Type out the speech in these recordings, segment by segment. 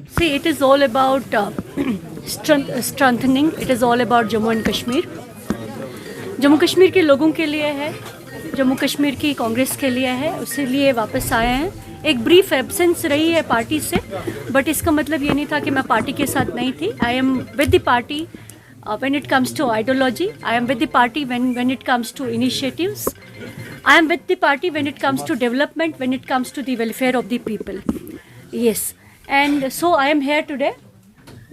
See, it is all about strengthening. It is all about Jammu and Kashmir. Jammu Kashmir के लोगों के लिए है, जम्मू कश्मीर की कांग्रेस के लिए है, उसी लिए वापस आए हैं। एक ब्रीफ एब्सेंस रही है पार्टी से, बट इसका मतलब ये नहीं था कि मैं पार्टी के साथ नहीं थी। I am with the party when it comes to ideology, I am with the party when it comes to initiatives, I am with the party when it comes to development, when it comes to the welfare of the people. Yes, and so I am here today.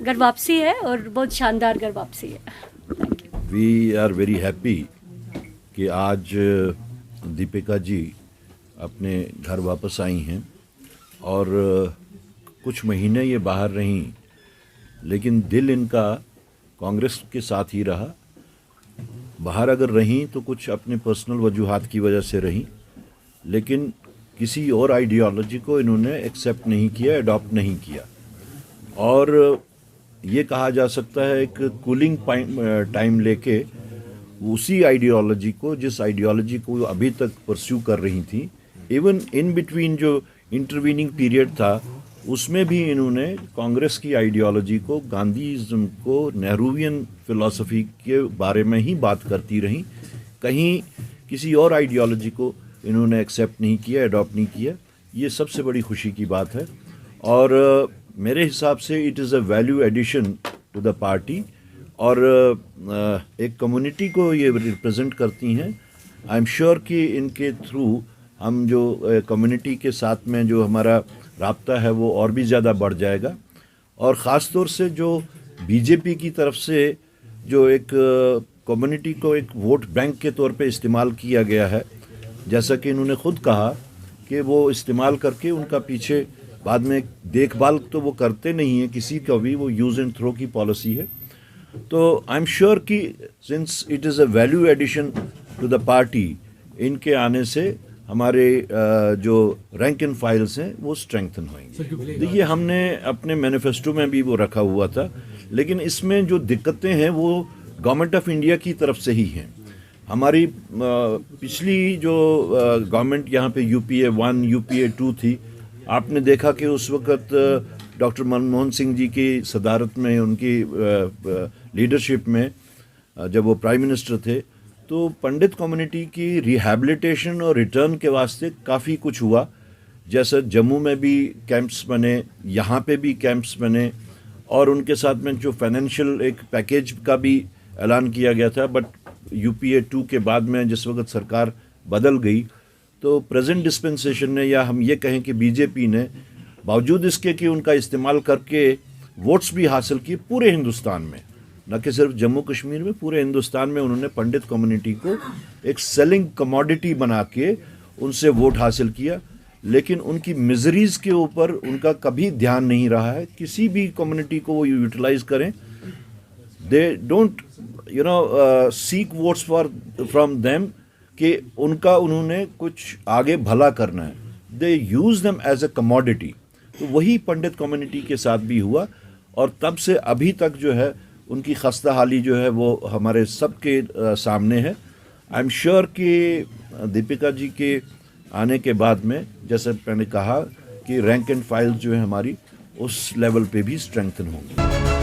घर वापसी है और बहुत शानदार घर वापसी है। We are very happy कि आज दीपिका जी अपने घर वापस आई हैं और कुछ महीने ये बाहर रहीं, लेकिन दिल इनका कांग्रेस के साथ ही रहा। बाहर अगर रहीं तो कुछ अपने पर्सनल वजूहात की वजह से रहीं, लेकिन किसी और आइडियोलॉजी को इन्होंने एक्सेप्ट नहीं किया, अडॉप्ट नहीं किया। और ये कहा जा सकता है एक कूलिंग टाइम लेके उसी आइडियोलॉजी को, जिस आइडियोलॉजी को अभी तक परस्यू कर रही थी, इवन इन बिटवीन जो इंटरवीनिंग पीरियड था उसमें भी इन्होंने कांग्रेस की आइडियोलॉजी को, गांधीज़म को, नेहरूवियन फिलॉसफी के बारे में ही बात करती रहीं। कहीं किसी और आइडियोलॉजी को इन्होंने एक्सेप्ट नहीं किया, अडॉप्ट नहीं किया। ये सबसे बड़ी खुशी की बात है और मेरे हिसाब से it is a value addition to the party और एक कम्युनिटी को ये रिप्रेजेंट करती हैं। आई एम श्योर कि इनके थ्रू हम जो कम्युनिटी के साथ में जो हमारा राब्ता है वो और भी ज़्यादा बढ़ जाएगा। और ख़ास तौर से जो बीजेपी की तरफ से जो एक कम्युनिटी को एक वोट बैंक के तौर पे इस्तेमाल किया गया है, जैसा कि इन्होंने ख़ुद कहा कि वो इस्तेमाल करके उनका पीछे बाद में देखभाल तो वो करते नहीं हैं किसी का भी, वो यूज़ एंड थ्रो की पॉलिसी है। तो आई एम श्योर कि since it is a value addition to the party, इनके आने से हमारे जो रैंक एंड फाइल्स हैं वो स्ट्रेंथन होंगे। देखिए, हमने अपने मैनिफेस्टो में भी वो रखा हुआ था, लेकिन इसमें जो दिक्कतें हैं वो गवर्नमेंट ऑफ इंडिया की तरफ से ही हैं। हमारी पिछली जो गवर्नमेंट यहाँ पे UPA 1, UPA 2 थी, आपने देखा कि उस वक़्त डॉक्टर मनमोहन सिंह जी की सदारत में, उनकी लीडरशिप में जब वो प्राइम मिनिस्टर थे, तो पंडित कम्युनिटी की रिहैबिलिटेशन और रिटर्न के वास्ते काफ़ी कुछ हुआ। जैसे जम्मू में भी कैंप्स बने, यहाँ पे भी कैंप्स बने और उनके साथ में जो फाइनेंशियल एक पैकेज का भी ऐलान किया गया था। बट UPA 2 के बाद में जिस वक्त सरकार बदल गई तो प्रेजेंट डिस्पेंसेशन ने, या हम ये कहें कि बीजेपी ने, बावजूद इसके कि उनका इस्तेमाल करके वोट्स भी हासिल किए पूरे हिंदुस्तान में, न कि सिर्फ जम्मू कश्मीर में, पूरे हिंदुस्तान में उन्होंने पंडित कम्युनिटी को एक सेलिंग कमोडिटी बना के उनसे वोट हासिल किया। लेकिन उनकी मिजरीज़ के ऊपर उनका कभी ध्यान नहीं रहा है। किसी भी कम्युनिटी को वो यूटिलाइज करें, they don't seek votes from them कि उनका उन्होंने कुछ आगे भला करना है। They use them as a commodity. तो वही पंडित कम्युनिटी के साथ भी हुआ और तब से अभी तक जो है उनकी खस्ता हाली जो है वो हमारे सबके सामने है। आई एम श्योर कि दीपिका जी के आने के बाद में, जैसे मैंने कहा, कि रैंक एंड फाइल जो है हमारी उस लेवल पे भी स्ट्रेंथन होंगी।